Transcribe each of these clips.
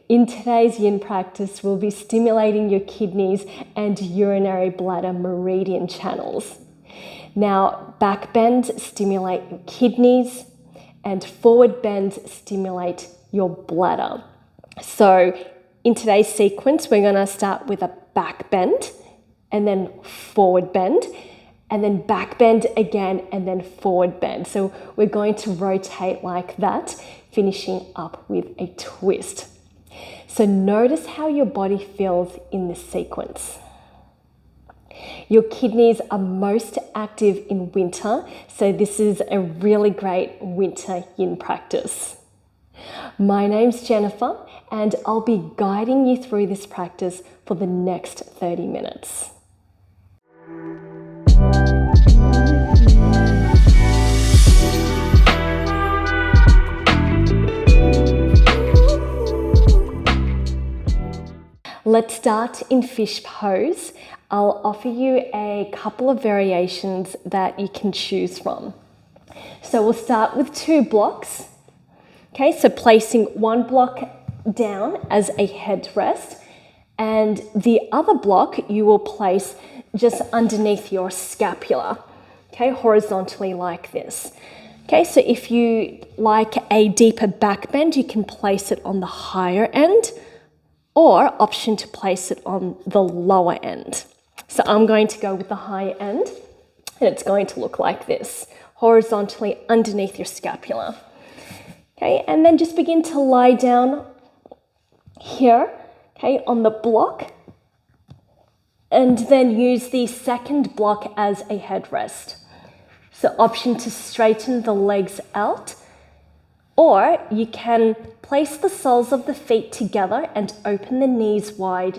In today's yin practice, we'll be stimulating your kidneys and urinary bladder meridian channels. Now, back bend stimulate your kidneys and forward bend stimulate your bladder. So in today's sequence, we're going to start with a back bend and then forward bend, and then back bend again and then forward bend. So we're going to rotate like that, finishing up with a twist. So notice how your body feels in this sequence. Your kidneys are most active in winter, so this is a really great winter yin practice. My name's Jennifer, and I'll be guiding you through this practice for the next 30 minutes. Let's start in fish pose. I'll offer you a couple of variations that you can choose from. So we'll start with 2 blocks. Okay, so placing one block down as a headrest, and the other block you will place just underneath your scapula, okay, horizontally like this. Okay, so if you like a deeper back bend, you can place it on the higher end, or option to place it on the lower end. So I'm going to go with the higher end, and it's going to look like this, horizontally underneath your scapula. Okay, and then just begin to lie down here, okay, on the block, and then use the second block as a headrest. So option to straighten the legs out, or you can place the soles of the feet together and open the knees wide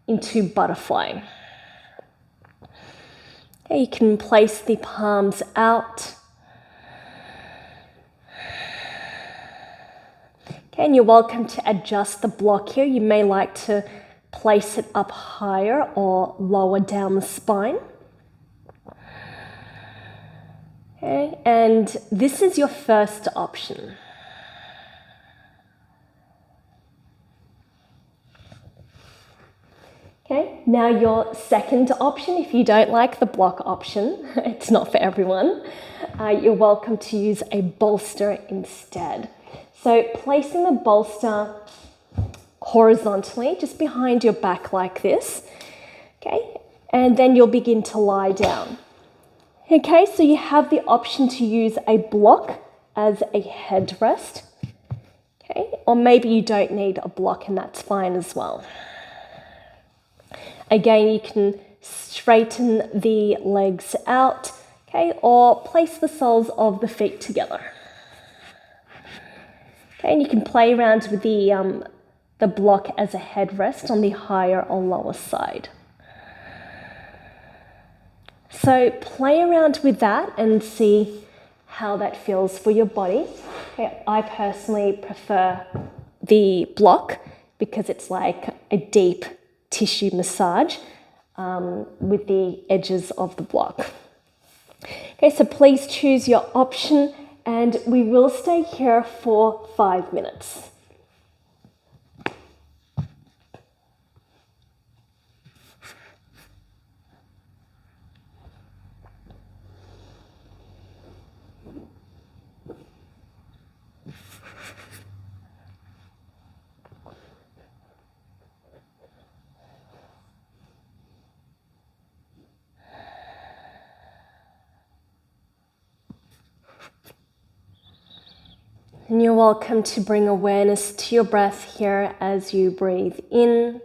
into butterfly. Okay, you can place the palms out. Okay, and you're welcome to adjust the block here. You may like to place it up higher or lower down the spine. Okay, and this is your first option. Okay, now your second option, if you don't like the block option, it's not for everyone, you're welcome to use a bolster instead. So placing the bolster horizontally, just behind your back like this, okay, and then you'll begin to lie down. Okay, so you have the option to use a block as a headrest, okay, or maybe you don't need a block and that's fine as well. Again, you can straighten the legs out, okay, or place the soles of the feet together. Okay, and you can play around with the block as a headrest on the higher or lower side. So play around with that and see how that feels for your body. Okay, I personally prefer the block because it's like a deep tissue massage with the edges of the block. Okay, so please choose your option, and we will stay here for 5 minutes. And you're welcome to bring awareness to your breath here as you breathe in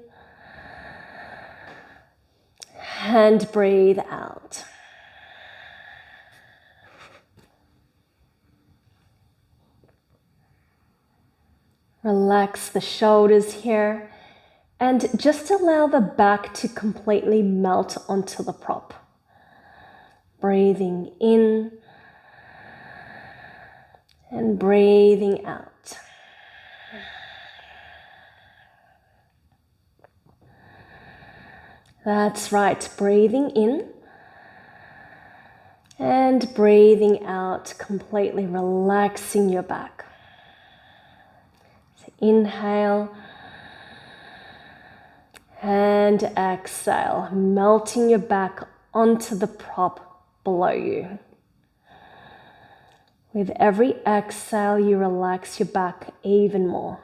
and breathe out. Relax the shoulders here and just allow the back to completely melt onto the prop. Breathing in and breathing out. That's right, breathing in and breathing out, completely relaxing your back. So Inhale and exhale, melting your back onto the prop below you. With every exhale, you relax your back even more.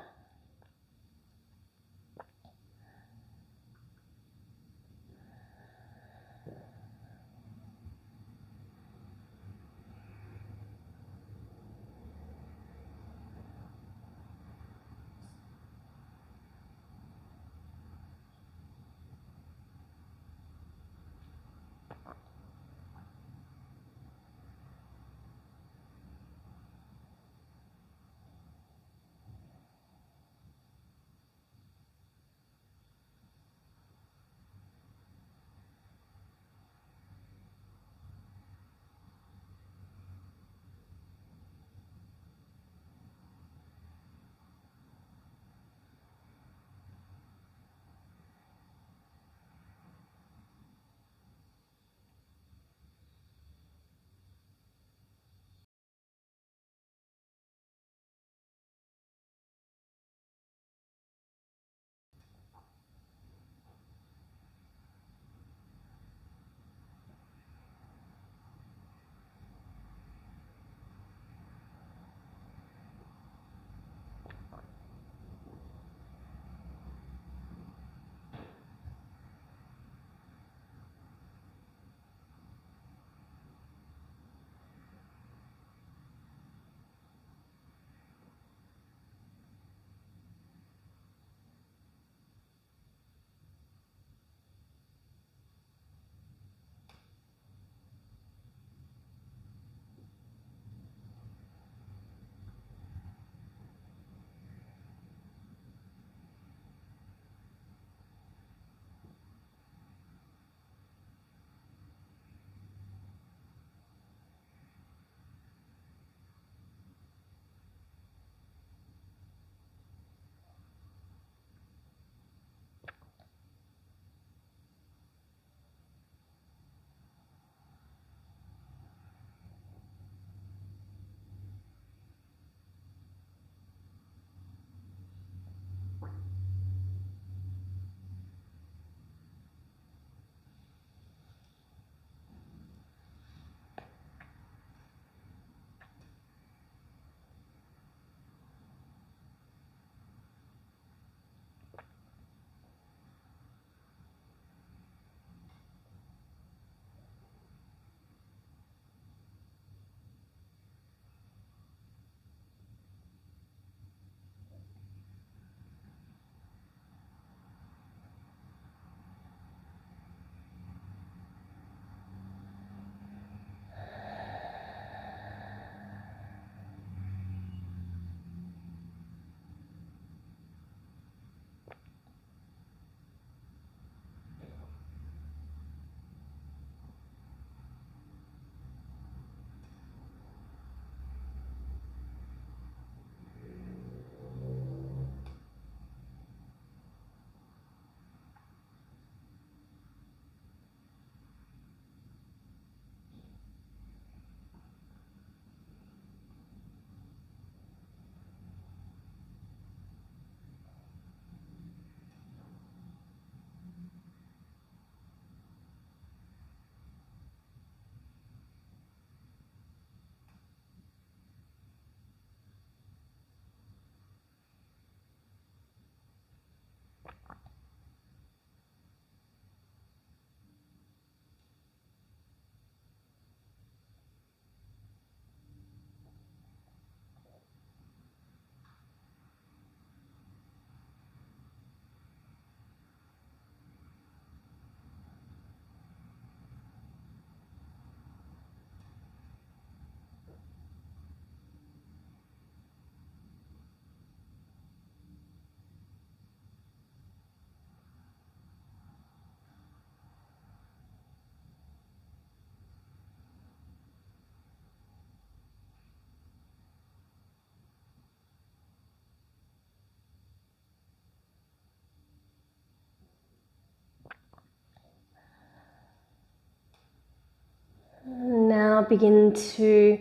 Now begin to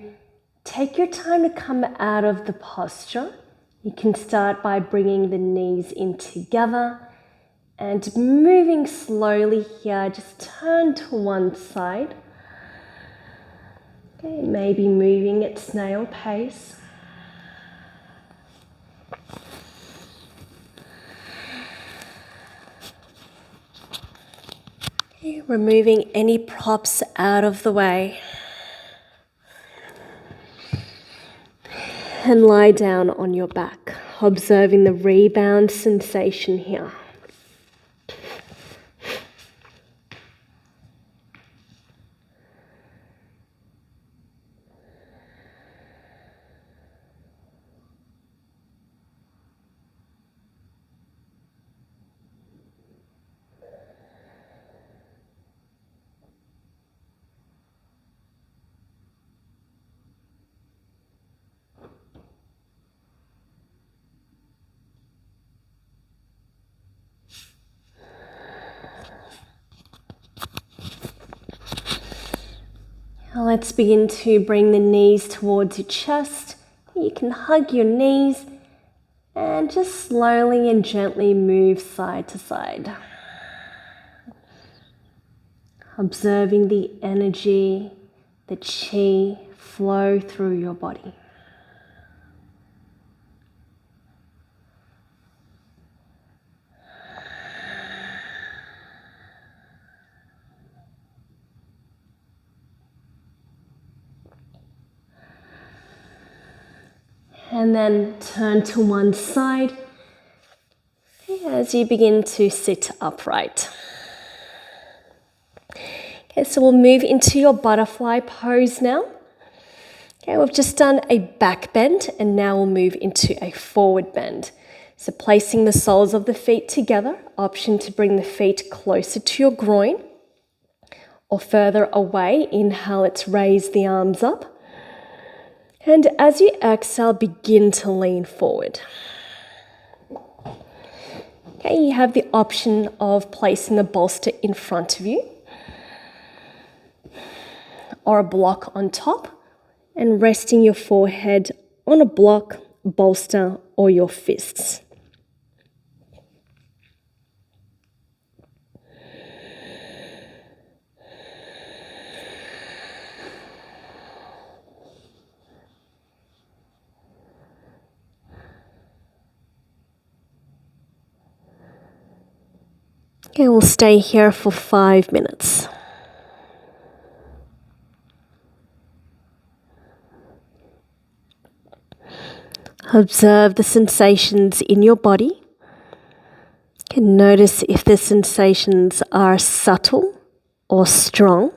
take your time to come out of the posture You can start by bringing the knees in together and moving slowly here. Just turn to one side. Okay, maybe moving at snail pace. Okay, removing any props out of the way. And lie down on your back, observing the rebound sensation here. Now let's begin to bring the knees towards your chest. You can hug your knees and just slowly and gently move side to side. Observing the energy, the chi flow through your body. And then turn to one side as you begin to sit upright. Okay, so we'll move into your butterfly pose now. Okay, we've just done a back bend and now we'll move into a forward bend. So placing the soles of the feet together, option to bring the feet closer to your groin or further away. Inhale, let's raise the arms up. And as you exhale, begin to lean forward. Okay, you have the option of placing the bolster in front of you or a block on top and resting your forehead on a block, bolster, or your fists. Okay, we'll stay here for 5 minutes. Observe the sensations in your body. You can notice if the sensations are subtle or strong.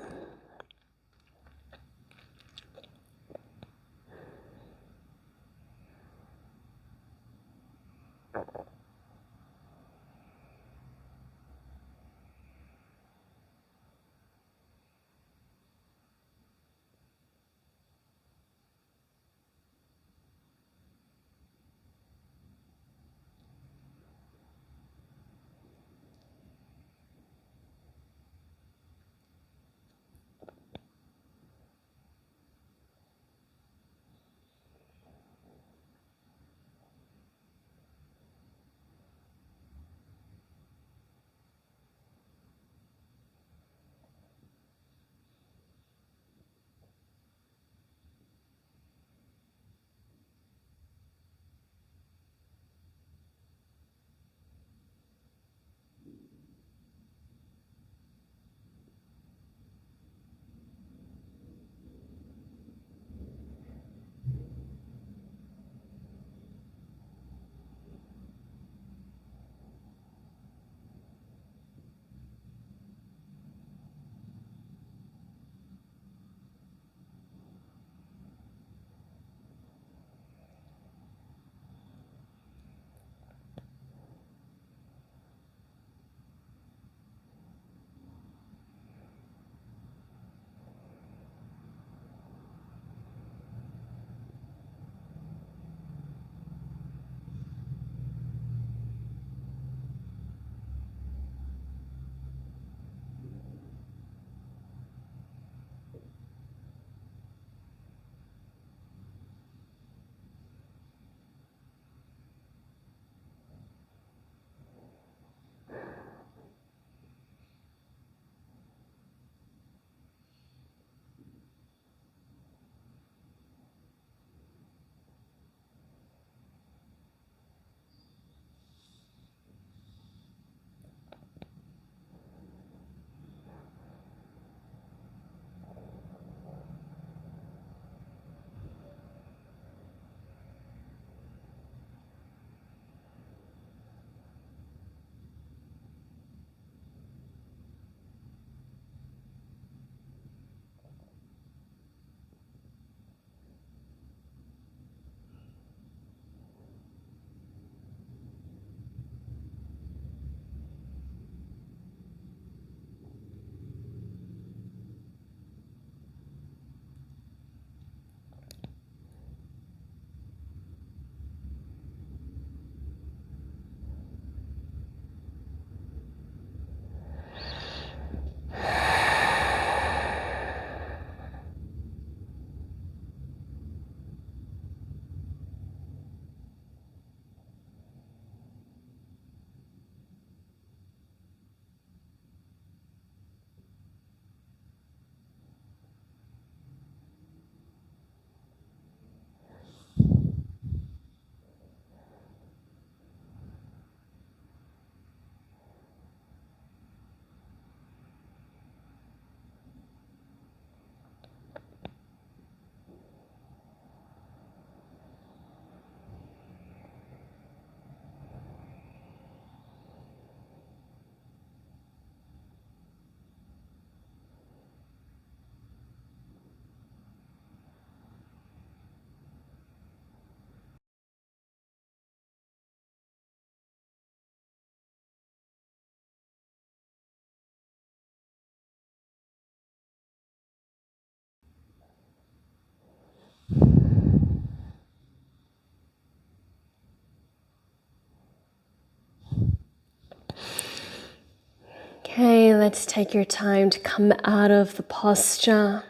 let's take your time to come out of the posture.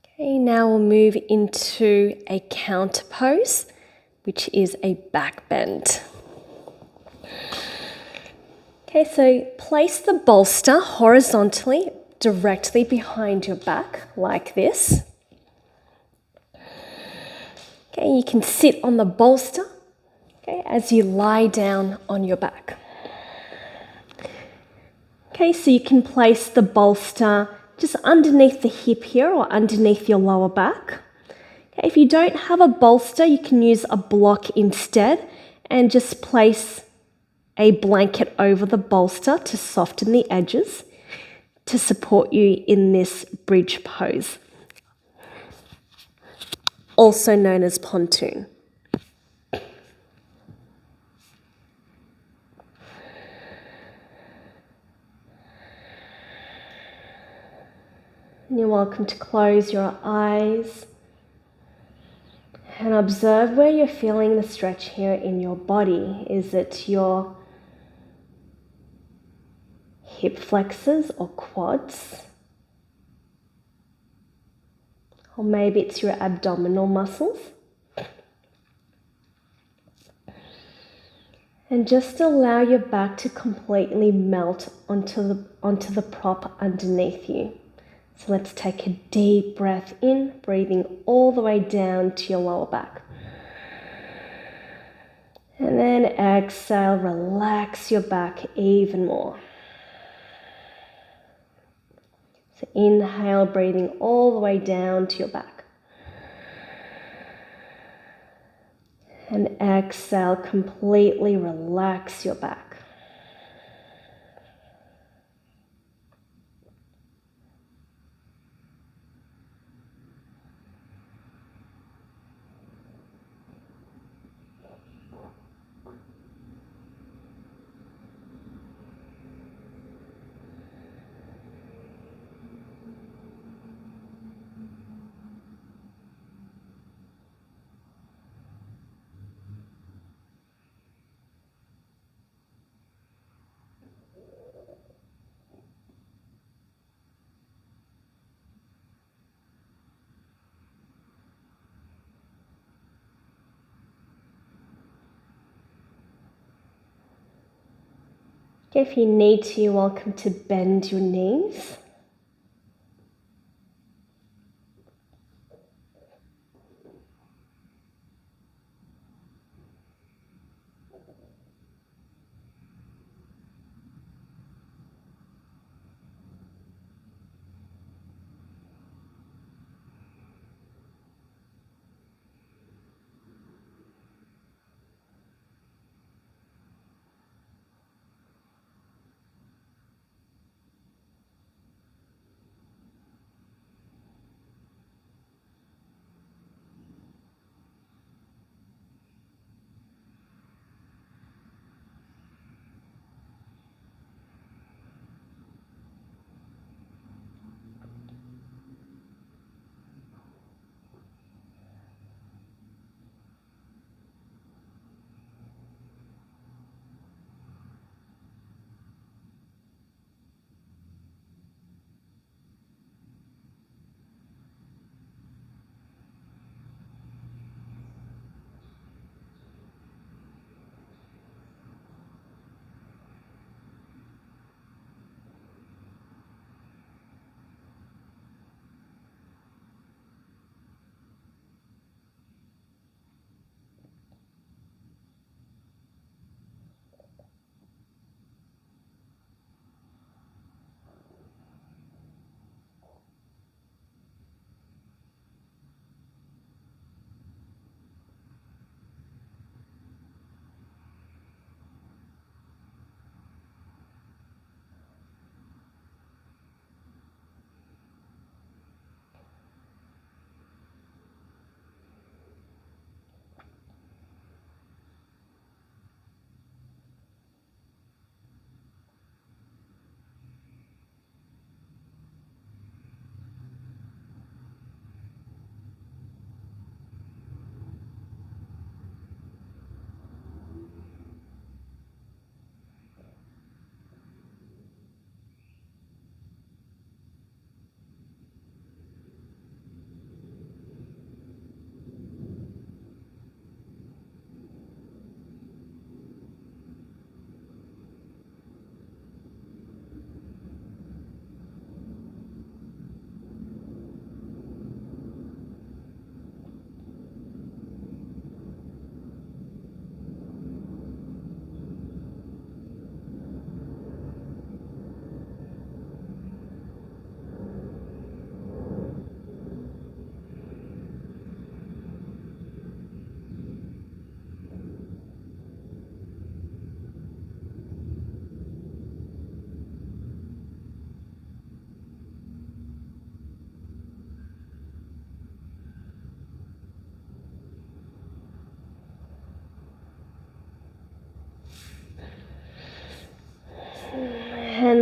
Okay, now we'll move into a counter pose, which is a back bend. Okay, so place the bolster horizontally directly behind your back, like this. Okay, you can sit on the bolster, okay, as you lie down on your back. Okay, so you can place the bolster just underneath the hip here or underneath your lower back. Okay, if you don't have a bolster, you can use a block instead and just place a blanket over the bolster to soften the edges to support you in this bridge pose, also known as pontoon. And you're welcome to close your eyes and observe where you're feeling the stretch here in your body. Is it your hip flexors or quads? Or maybe it's your abdominal muscles. And just allow your back to completely melt onto the prop underneath you. So let's take a deep breath in, breathing all the way down to your lower back. And then exhale, relax your back even more. So inhale, breathing all the way down to your back. And exhale, completely relax your back. If you need to, you're welcome to bend your knees.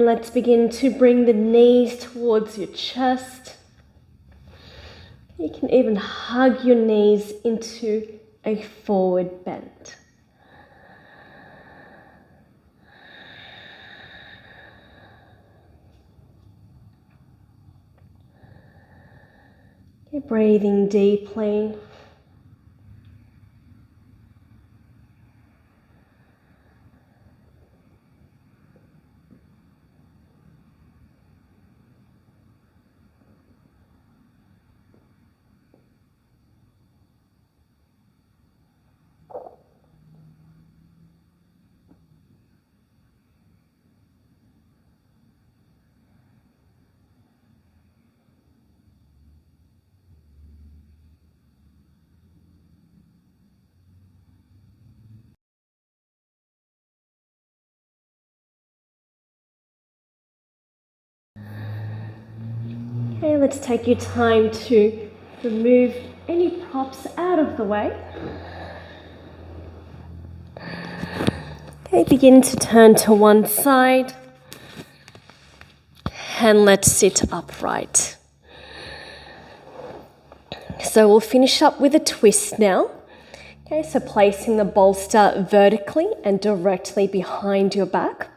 And let's begin to bring the knees towards your chest. You can even hug your knees into a forward bend. You're breathing deeply. Okay, let's take your time to remove any props out of the way. Okay, begin to turn to one side and let's sit upright. So we'll finish up with a twist now. Okay, so placing the bolster vertically and directly behind your back.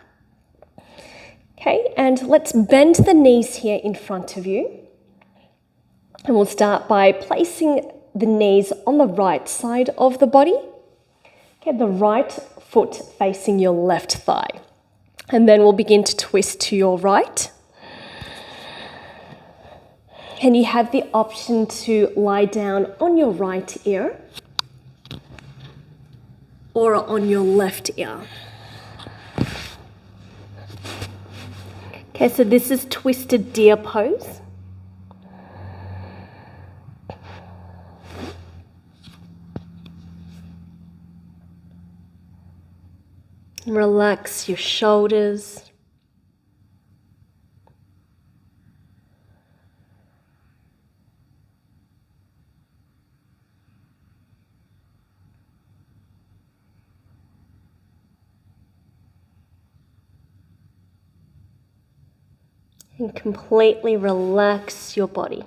Okay, and let's bend the knees here in front of you. And we'll start by placing the knees on the right side of the body. Okay, the right foot facing your left thigh. And then we'll begin to twist to your right. And you have the option to lie down on your right ear or on your left ear. Okay, so this is twisted deer pose. Relax your shoulders. And completely relax your body.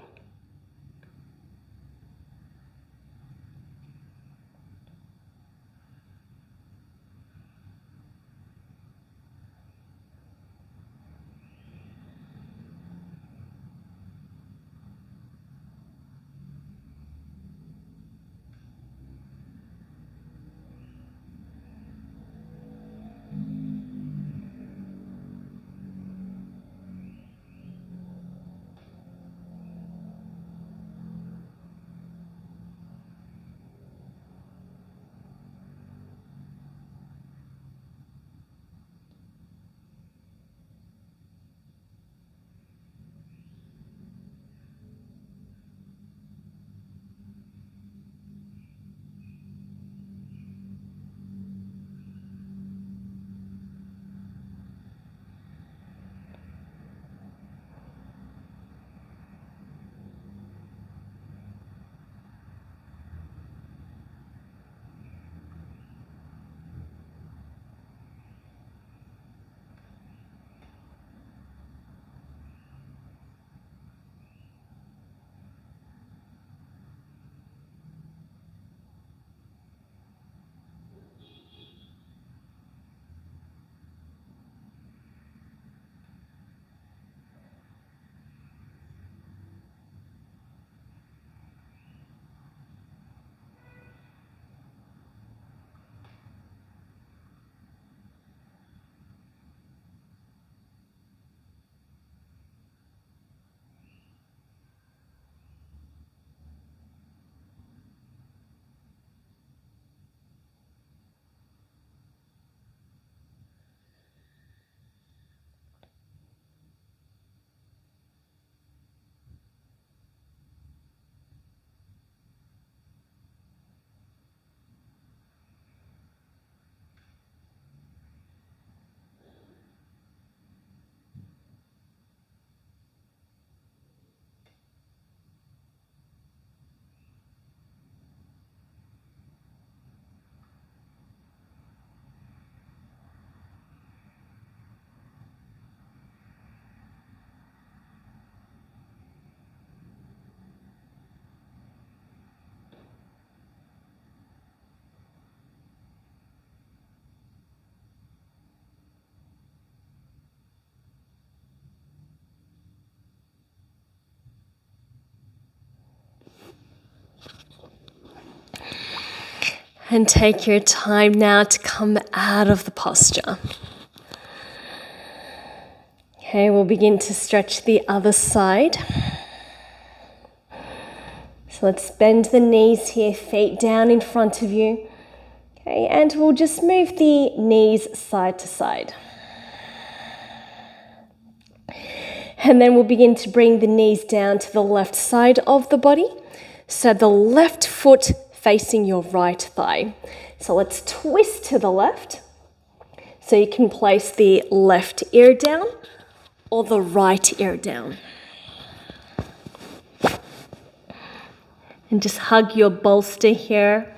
And take your time now to come out of the posture. Okay, we'll begin to stretch the other side. So let's bend the knees here, feet down in front of you. Okay, and we'll just move the knees side to side. And then we'll begin to bring the knees down to the left side of the body. So the left foot facing your right thigh. So let's twist to the left. So you can place the left ear down or the right ear down. And just hug your bolster here.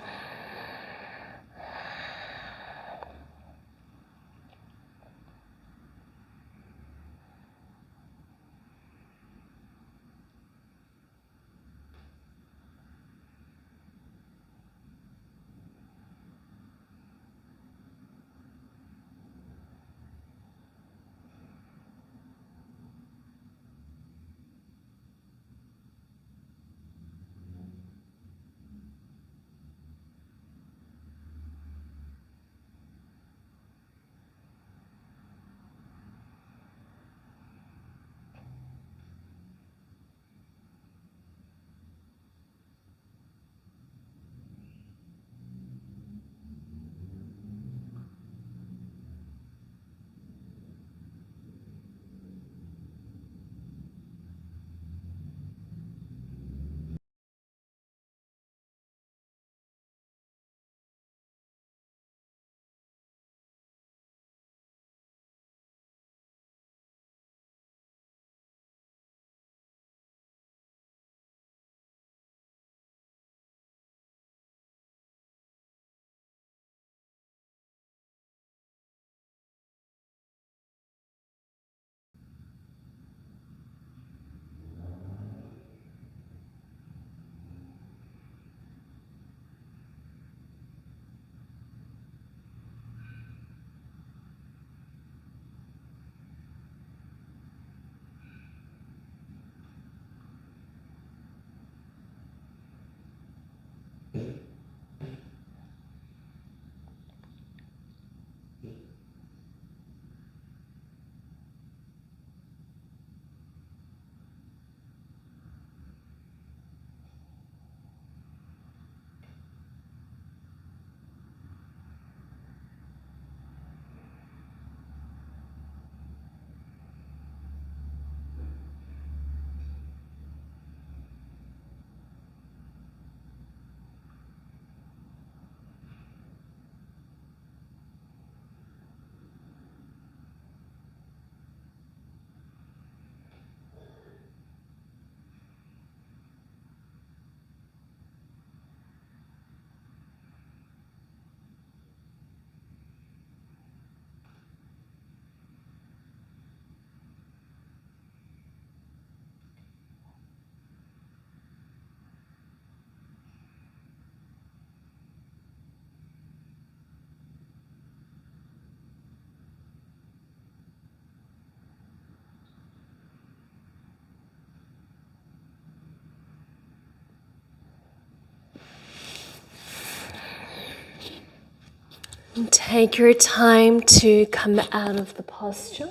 And take your time to come out of the posture.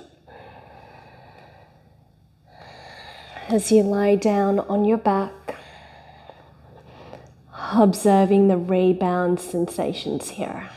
As you lie down on your back, observing the rebound sensations here.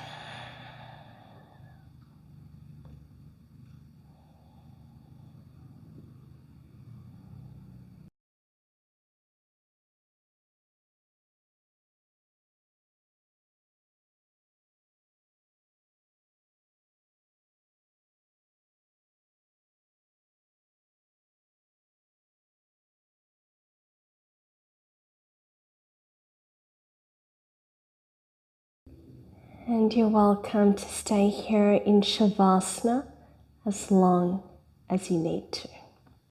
And you're welcome to stay here in Shavasana as long as you need to.